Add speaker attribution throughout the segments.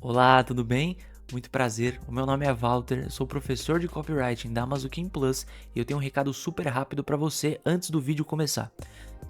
Speaker 1: Olá, tudo bem? Muito prazer. O meu nome é Walter, eu sou professor de copywriting da Mazukin Plus e eu tenho um recado super rápido para você antes do vídeo começar.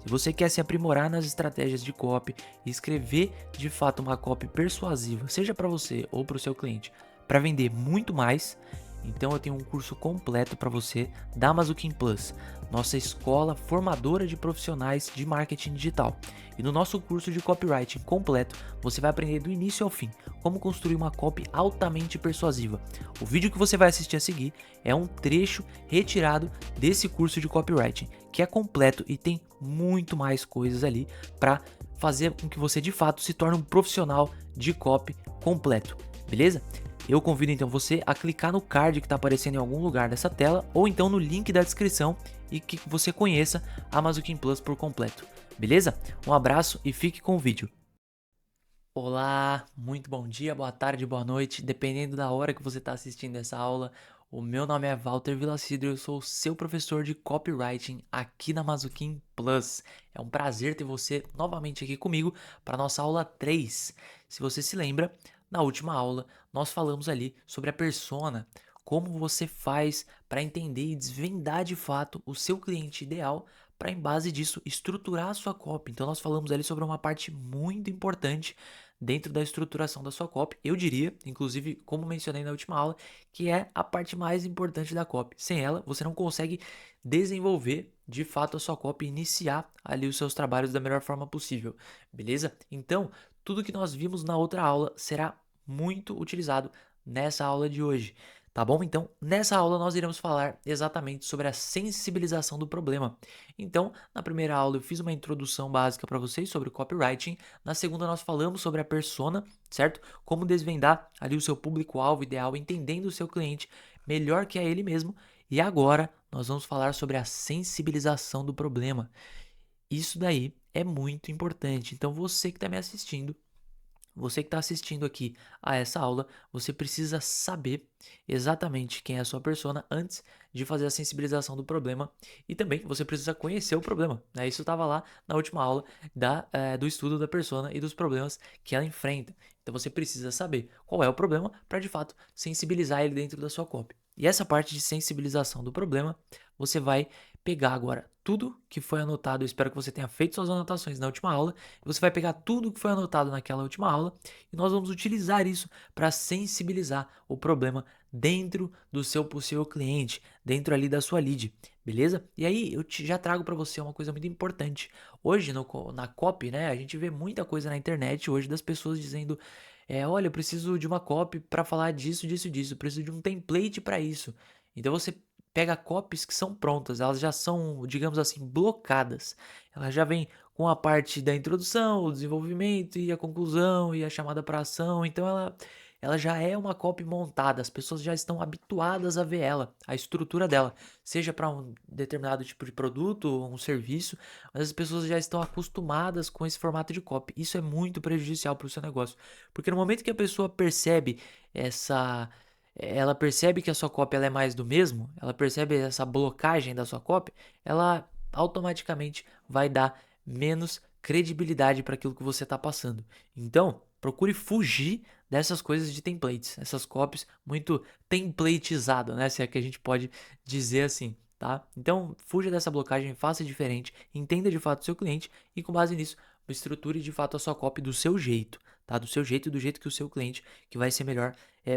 Speaker 1: Se você quer se aprimorar nas estratégias de copy e escrever de fato uma copy persuasiva, seja para você ou para o seu cliente, para vender muito mais, então eu tenho um curso completo para você da Mazukin Plus, nossa escola formadora de profissionais de marketing digital. E no nosso curso de copywriting completo, você vai aprender do início ao fim como construir uma copy altamente persuasiva. O vídeo que você vai assistir a seguir é um trecho retirado desse curso de copywriting, que é completo e tem muito mais coisas ali para fazer com que você de fato se torne um profissional de copy completo, beleza? Eu convido então você a clicar no card que está aparecendo em algum lugar dessa tela ou então no link da descrição e que você conheça a Mazukin Plus por completo, beleza? Um abraço e fique com o vídeo. Olá, muito bom dia, boa tarde, boa noite, dependendo da hora que você está assistindo essa aula. O meu nome é Walter Villacidro, eu sou o seu professor de copywriting aqui na Mazukin Plus. É um prazer ter você novamente aqui comigo para a nossa aula 3. Se você se lembra, na última aula nós falamos ali sobre a persona, como você faz para entender e desvendar de fato o seu cliente ideal para, em base disso, estruturar a sua copy. Então nós falamos ali sobre uma parte muito importante dentro da estruturação da sua copy. Eu diria, inclusive, como mencionei na última aula, que é a parte mais importante da copy. Sem ela, você não consegue desenvolver de fato a sua copy e iniciar ali os seus trabalhos da melhor forma possível, beleza? Então, tudo que nós vimos na outra aula será muito utilizado nessa aula de hoje. Tá bom? Então, nessa aula nós iremos falar exatamente sobre a sensibilização do problema. Então, na primeira aula eu fiz uma introdução básica para vocês sobre copywriting. Na segunda nós falamos sobre a persona, certo? Como desvendar ali o seu público-alvo ideal, entendendo o seu cliente melhor que a ele mesmo. E agora nós vamos falar sobre a sensibilização do problema. Isso daí é muito importante. Então, você que está me assistindo, você que está assistindo aqui a essa aula, você precisa saber exatamente quem é a sua persona antes de fazer a sensibilização do problema e também você precisa conhecer o problema, né? Isso estava lá na última aula do estudo da persona e dos problemas que ela enfrenta. Então você precisa saber qual é o problema para de fato sensibilizar ele dentro da sua copy. E essa parte de sensibilização do problema, você vai pegar agora tudo que foi anotado. Eu espero que você tenha feito suas anotações na última aula. Você vai pegar tudo que foi anotado naquela última aula e nós vamos utilizar isso para sensibilizar o problema dentro do seu possível cliente, dentro ali da sua lead, beleza? E aí eu já trago para você uma coisa muito importante. Hoje na copy, né, a gente vê muita coisa na internet hoje das pessoas dizendo olha, eu preciso de uma copy para falar disso, disso, disso, eu preciso de um template para isso. Então você pega copies que são prontas, elas já são, digamos assim, blocadas. Ela já vem com a parte da introdução, o desenvolvimento e a conclusão e a chamada para ação. Então ela já é uma copy montada, as pessoas já estão habituadas a ver ela, a estrutura dela, seja para um determinado tipo de produto ou um serviço, mas as pessoas já estão acostumadas com esse formato de copy. Isso é muito prejudicial para o seu negócio, porque no momento que a pessoa percebe ela percebe que a sua cópia ela é mais do mesmo, ela percebe essa blocagem da sua cópia, ela automaticamente vai dar menos credibilidade para aquilo que você está passando. Então, procure fugir dessas coisas de templates, essas copies muito templatizadas, né? Se é que a gente pode dizer assim, tá? Então, fuja dessa blocagem, faça diferente, entenda de fato o seu cliente e com base nisso, estruture de fato a sua copy do seu jeito, tá? Do seu jeito e do jeito que o seu cliente que vai ser melhor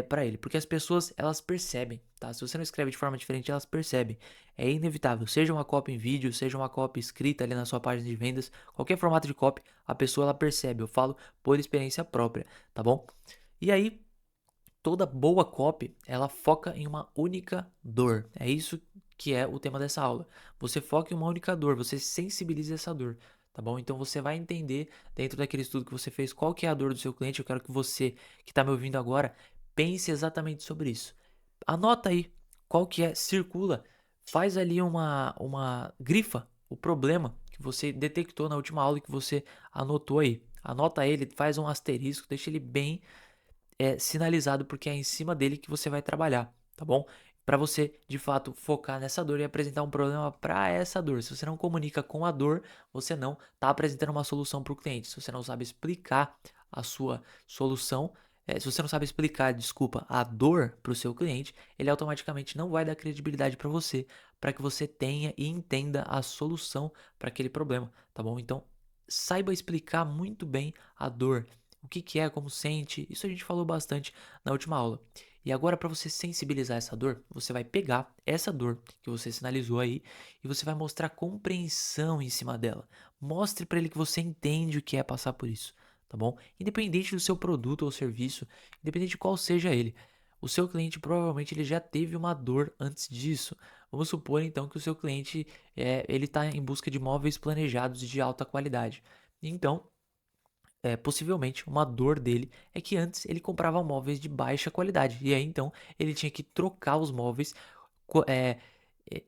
Speaker 1: para ele, porque as pessoas elas percebem, tá? Se você não escreve de forma diferente, elas percebem. É inevitável, seja uma copy em vídeo, seja uma copy escrita ali na sua página de vendas, qualquer formato de copy, a pessoa ela percebe. Eu falo por experiência própria, tá bom? E aí, toda boa copy, ela foca em uma única dor. É isso que é o tema dessa aula. Você foca em uma única dor, você sensibiliza essa dor, tá bom? Então você vai entender dentro daquele estudo que você fez qual que é a dor do seu cliente. Eu quero que você que está me ouvindo agora pense exatamente sobre isso. Anota aí qual que é, circula, faz ali uma grifa, o problema que você detectou na última aula e que você anotou aí. Anota ele, faz um asterisco, deixa ele bem sinalizado, porque é em cima dele que você vai trabalhar, tá bom? Para você, de fato, focar nessa dor e apresentar um problema para essa dor. Se você não comunica com a dor, você não está apresentando uma solução para o cliente. Se você não sabe explicar a sua solução, se você não sabe explicar, desculpa, a dor para o seu cliente, ele automaticamente não vai dar credibilidade para você, para que você tenha e entenda a solução para aquele problema, tá bom? Então, saiba explicar muito bem a dor, o que que é, como sente. Isso a gente falou bastante na última aula. E agora, para você sensibilizar essa dor, você vai pegar essa dor que você sinalizou aí e você vai mostrar compreensão em cima dela. Mostre para ele que você entende o que é passar por isso, tá bom? Independente do seu produto ou serviço, independente de qual seja ele. O seu cliente provavelmente ele já teve uma dor antes disso. Vamos supor então que o seu cliente ele está em busca de móveis planejados de alta qualidade. Então, possivelmente uma dor dele é que antes ele comprava móveis de baixa qualidade e aí então ele tinha que trocar os móveis co- é,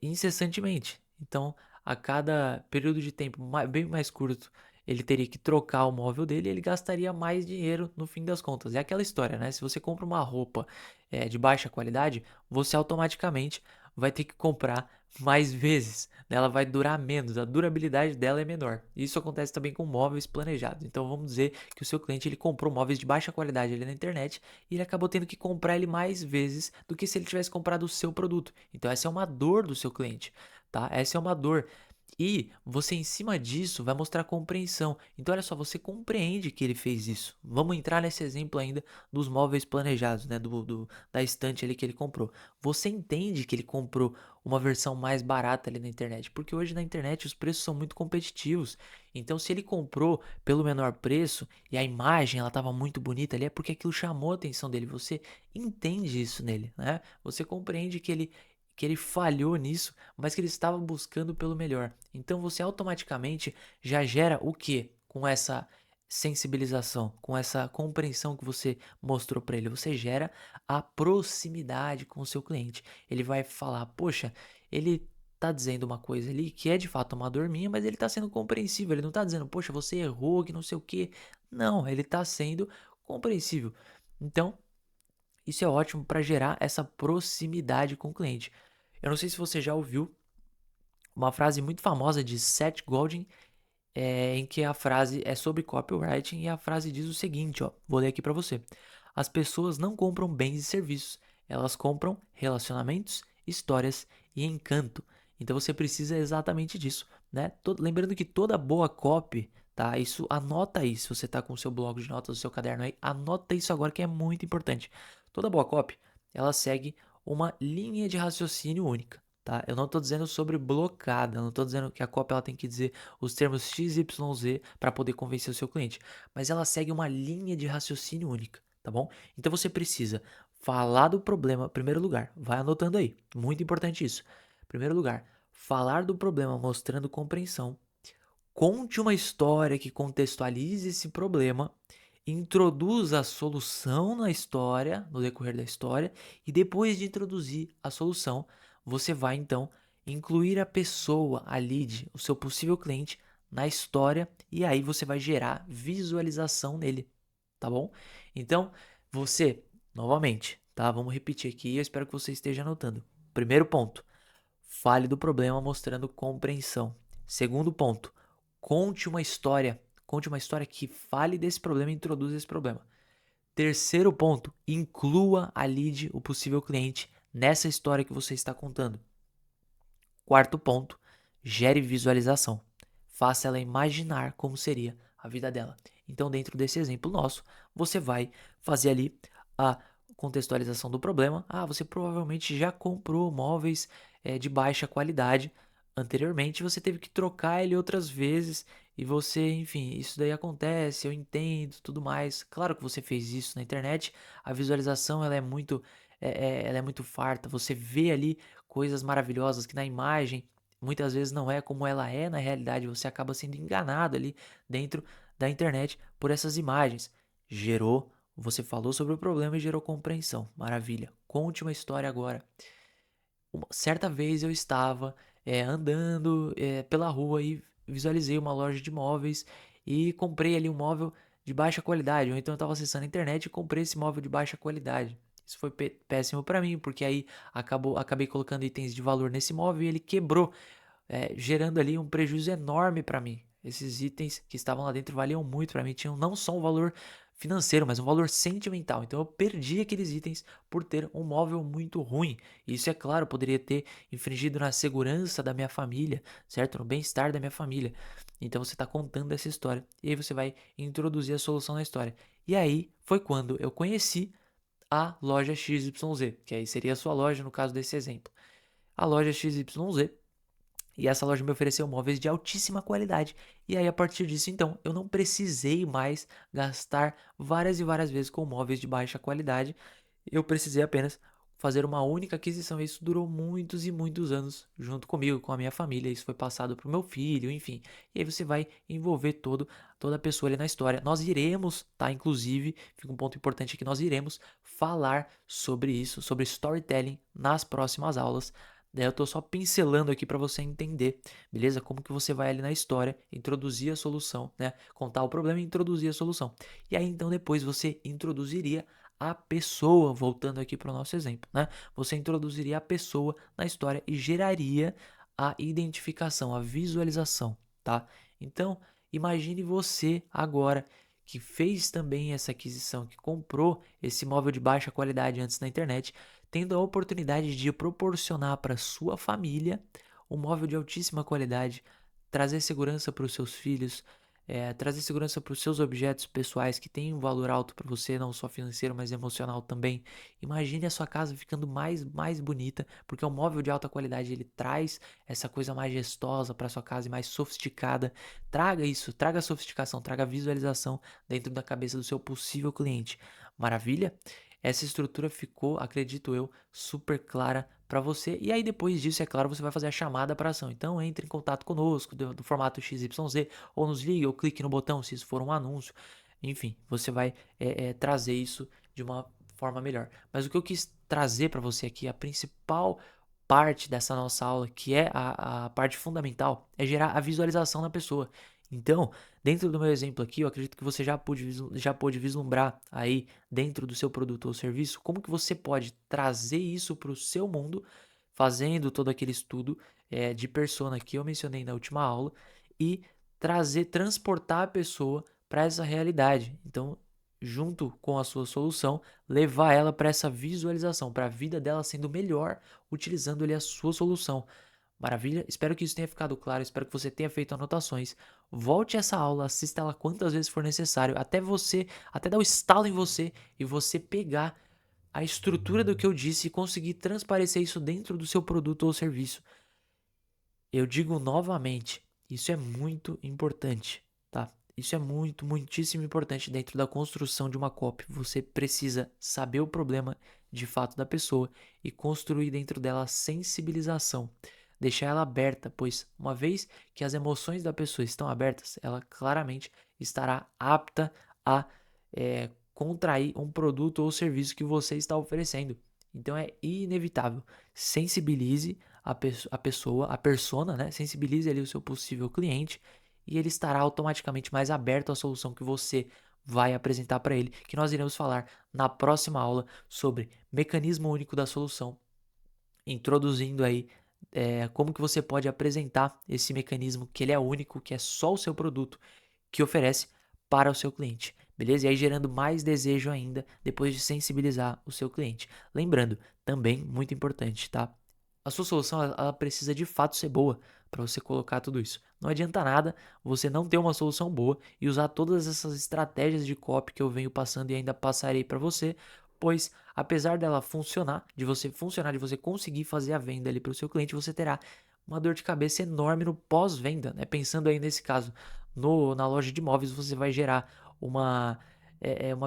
Speaker 1: incessantemente. Então, a cada período de tempo bem mais curto, ele teria que trocar o móvel dele e ele gastaria mais dinheiro no fim das contas. É aquela história, né? Se você compra uma roupa de baixa qualidade, você automaticamente vai ter que comprar mais vezes, né? Ela vai durar menos, a durabilidade dela é menor. Isso acontece também com móveis planejados. Então vamos dizer que o seu cliente ele comprou móveis de baixa qualidade ali na internet e ele acabou tendo que comprar ele mais vezes do que se ele tivesse comprado o seu produto. Então essa é uma dor do seu cliente, tá? Essa é uma dor. E você, em cima disso, vai mostrar compreensão. Então, olha só, você compreende que ele fez isso. Vamos entrar nesse exemplo ainda dos móveis planejados, né? Da estante ali que ele comprou. Você entende que ele comprou uma versão mais barata ali na internet, porque hoje na internet os preços são muito competitivos. Então, se ele comprou pelo menor preço e a imagem ela estava muito bonita ali, é porque aquilo chamou a atenção dele. Você entende isso nele, né? Você compreende que ele falhou nisso, mas que ele estava buscando pelo melhor. Então você automaticamente já gera o que com essa sensibilização, com essa compreensão que você mostrou para ele? Você gera a proximidade com o seu cliente. Ele vai falar: "Poxa, ele tá dizendo uma coisa ali que é de fato uma dor minha, mas ele tá sendo compreensível. Ele não tá dizendo: "Poxa, você errou, que não sei o quê". Não, ele tá sendo compreensível. Então, isso é ótimo para gerar essa proximidade com o cliente. Eu não sei se você já ouviu uma frase muito famosa de Seth Godin, em que a frase é sobre copywriting e a frase diz o seguinte, ó, vou ler aqui para você. As pessoas não compram bens e serviços, elas compram relacionamentos, histórias e encanto. Então você precisa exatamente disso, né? Lembrando que toda boa copy, tá? Isso anota aí, se você tá com o seu bloco de notas, o seu caderno aí, anota isso agora que é muito importante. Toda boa copy, ela segue uma linha de raciocínio única. Tá? Eu não estou dizendo sobre blocada, eu não estou dizendo que a copy ela tem que dizer os termos X, Y, Z para poder convencer o seu cliente, mas ela segue uma linha de raciocínio única, tá bom? Então você precisa falar do problema, primeiro lugar, vai anotando aí, muito importante isso. Primeiro lugar, falar do problema mostrando compreensão, conte uma história que contextualize esse problema, introduza a solução na história, no decorrer da história, e depois de introduzir a solução, você vai então incluir a pessoa, a lead, o seu possível cliente na história e aí você vai gerar visualização nele, tá bom? Então, você, novamente, tá? Vamos repetir aqui, eu espero que você esteja anotando. Primeiro ponto, fale do problema mostrando compreensão. Segundo ponto, conte uma história. Conte uma história que fale desse problema e introduza esse problema. Terceiro ponto, inclua a lead, o possível cliente, nessa história que você está contando. Quarto ponto, gere visualização. Faça ela imaginar como seria a vida dela. Então, dentro desse exemplo nosso, você vai fazer ali a contextualização do problema. Ah, você provavelmente já comprou móveis de baixa qualidade anteriormente, você teve que trocar ele outras vezes e você, enfim, isso daí acontece, eu entendo, tudo mais. Claro que você fez isso na internet, a visualização ela é muito farta, você vê ali coisas maravilhosas que na imagem muitas vezes não é como ela é na realidade, você acaba sendo enganado ali dentro da internet por essas imagens. Você falou sobre o problema e gerou compreensão. Maravilha. Conte uma história agora. Certa vez eu estava andando pela rua e visualizei uma loja de móveis e comprei ali um móvel de baixa qualidade. Ou então eu estava acessando a internet e comprei esse móvel de baixa qualidade. Isso foi péssimo para mim, porque aí acabei colocando itens de valor nesse móvel e ele quebrou, gerando ali um prejuízo enorme para mim. Esses itens que estavam lá dentro valiam muito para mim, tinham não só um valor financeiro, mas um valor sentimental. Então eu perdi aqueles itens por ter um móvel muito ruim. Isso, é claro, poderia ter infringido na segurança da minha família, certo? No bem-estar da minha família. Então você está contando essa história e aí você vai introduzir a solução na história. E aí foi quando eu conheci a loja XYZ, que aí seria a sua loja no caso desse exemplo. A loja XYZ, e essa loja me ofereceu móveis de altíssima qualidade. E aí, a partir disso, então, eu não precisei mais gastar várias e várias vezes com móveis de baixa qualidade. Eu precisei apenas fazer uma única aquisição. E isso durou muitos e muitos anos junto comigo, com a minha família. Isso foi passado para o meu filho, enfim. E aí você vai envolver toda a pessoa ali na história. Nós iremos, tá? Inclusive, fica um ponto importante aqui, nós iremos falar sobre isso, sobre storytelling nas próximas aulas. Daí eu tô só pincelando aqui para você entender, beleza? Como que você vai ali na história, introduzir a solução, né? Contar o problema e introduzir a solução. E aí então depois você introduziria a pessoa, voltando aqui para o nosso exemplo, né? Você introduziria a pessoa na história e geraria a identificação, a visualização, tá? Então, imagine você agora que fez também essa aquisição, que comprou esse móvel de baixa qualidade antes na internet, tendo a oportunidade de proporcionar para sua família um móvel de altíssima qualidade, trazer segurança para os seus filhos, trazer segurança para os seus objetos pessoais que têm um valor alto para você, não só financeiro, mas emocional também. Imagine a sua casa ficando mais bonita, porque um móvel de alta qualidade ele traz essa coisa majestosa para sua casa e mais sofisticada. Traga isso, traga sofisticação, traga visualização dentro da cabeça do seu possível cliente. Maravilha? Essa estrutura ficou, acredito eu, super clara para você. E aí depois disso, é claro, você vai fazer a chamada para ação. Então entre em contato conosco do formato XYZ, ou nos ligue, ou clique no botão se isso for um anúncio. Enfim, você vai trazer isso de uma forma melhor. Mas o que eu quis trazer para você aqui, a principal parte dessa nossa aula, que é a parte fundamental, é gerar a visualização na pessoa. Então, dentro do meu exemplo aqui, eu acredito que você já pôde vislumbrar aí dentro do seu produto ou serviço como que você pode trazer isso para o seu mundo, fazendo todo aquele estudo de persona que eu mencionei na última aula e transportar a pessoa para essa realidade. Então, junto com a sua solução, levar ela para essa visualização, para a vida dela sendo melhor utilizando ali a sua solução. Maravilha? Espero que isso tenha ficado claro, espero que você tenha feito anotações. Volte essa aula, assista ela quantas vezes for necessário, até dar o estalo em você e você pegar a estrutura do que eu disse e conseguir transparecer isso dentro do seu produto ou serviço. Eu digo novamente, isso é muito importante, tá? Isso é muitíssimo importante dentro da construção de uma copy. Você precisa saber o problema de fato da pessoa e construir dentro dela a sensibilização. Deixar ela aberta, pois uma vez que as emoções da pessoa estão abertas, ela claramente estará apta a contrair um produto ou serviço que você está oferecendo. Então é inevitável. Sensibilize a pessoa, a persona, né? Sensibilize ali o seu possível cliente e ele estará automaticamente mais aberto à solução que você vai apresentar para ele, que nós iremos falar na próxima aula sobre mecanismo único da solução, introduzindo aí como que você pode apresentar esse mecanismo que ele é único, que é só o seu produto que oferece para o seu cliente, beleza? E aí gerando mais desejo ainda depois de sensibilizar o seu cliente. Lembrando, também muito importante, tá? A sua solução ela precisa de fato ser boa para você colocar tudo isso. Não adianta nada você não ter uma solução boa e usar todas essas estratégias de copy que eu venho passando e ainda passarei para você, pois apesar dela funcionar, de você conseguir fazer a venda ali para o seu cliente, você terá uma dor de cabeça enorme no pós-venda, né? Pensando aí nesse caso, na loja de imóveis você vai gerar uma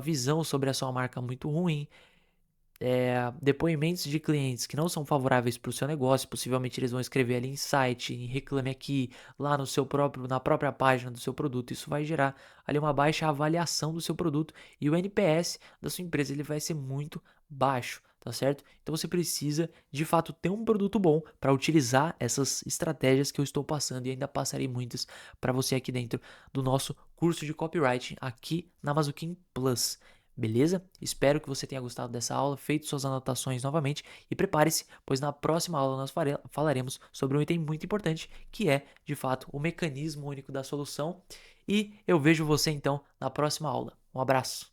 Speaker 1: visão sobre a sua marca muito ruim, depoimentos de clientes que não são favoráveis para o seu negócio, possivelmente eles vão escrever ali em site, em reclame aqui, lá na própria página do seu produto. Isso vai gerar ali uma baixa avaliação do seu produto e o NPS da sua empresa ele vai ser muito baixo, tá certo? Então você precisa de fato ter um produto bom para utilizar essas estratégias que eu estou passando e ainda passarei muitas para você aqui dentro do nosso curso de copywriting aqui na Mazuquim Plus. Beleza? Espero que você tenha gostado dessa aula, feito suas anotações novamente e prepare-se, pois na próxima aula nós falaremos sobre um item muito importante, que é, de fato, o mecanismo único da solução. E eu vejo você então na próxima aula. Um abraço!